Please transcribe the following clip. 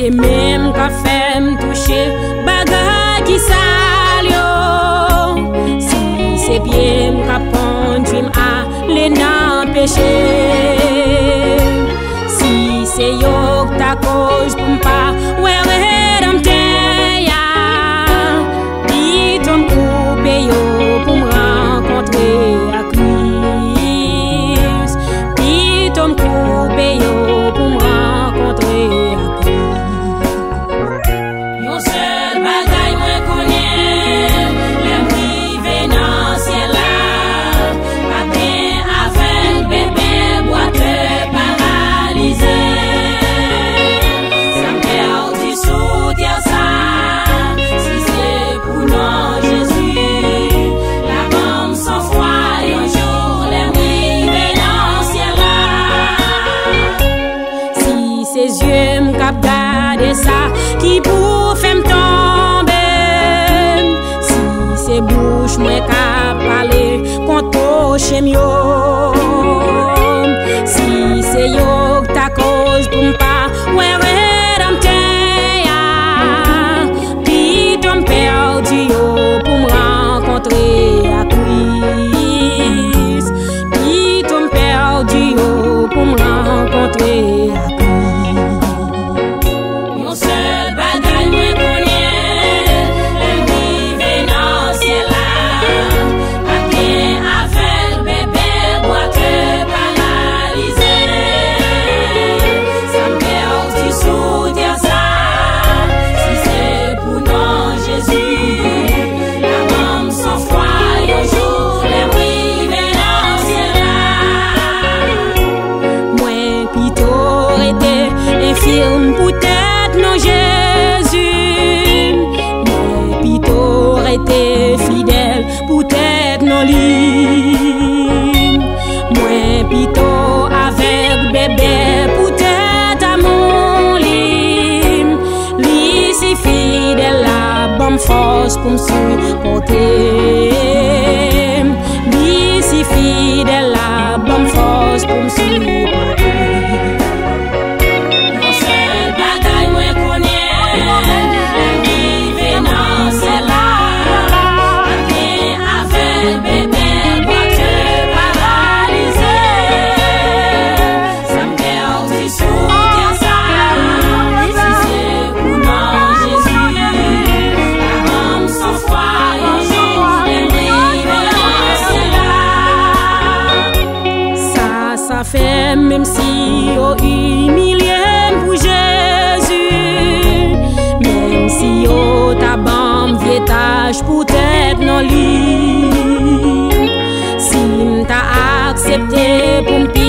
c'est même qu'a fait me toucher bagay qui sale yo. Si c'est bien qu'a conduit à les nan péché. Si c'est yo ta cause pour m'pas ouais redempté ya. Dit on coupe yo pour me rencontrer à Christ. Dit on coupe yo pour me rencontrer à Christ. Yon seul bagay moi connais, l'aime privé dans ciel là. Matin avec bébé boîte paralysé. Ça me perd du soutien ça. Si c'est pour non Jésus, la bombe sans foi un jour l'aime privé dans ciel là. Si ses yeux me cap garder ça qui pour faire me tomber. Si c'est bouche moi cap parler contre chez yo. Si c'est yo ta cause pour m'pas ouais redempté ya. Puis ton perdu yo pour me rencontrer à Christ. Puis ton perdu yo pour me rencontrer à Christ. Yon seul bagay moi connais, l'aime privé dans ciel là. Matin avec bébé boîte paralysé. Ça me perd du soutien ça. Si c'est pour non Jésus, la bombe sans foi un jour l'aime privé dans ciel là. Moi plutôt été infirme peut-être non Jésus. Moi plutôt été fidèle peut-être non lui. Moi plutôt avec bébé peut-être à mon lit. Lui si fidèle la bonne force pour me supporter. Lui si fidèle la bonne force pour me supporter. Yon seul bagay moi connais, l'aime privé dans ciel là. Matin avec bébé boîte paralysé. Ça me perd du soutien ça. Si c'est pour non Jésus, la bombe sans foi un jour l'aime privé dans ciel là. Ça fait même si yo humilié pour Jésus. Même si yo ta bande vietage peut-être non lit. Si m'ta accepté pour m'pi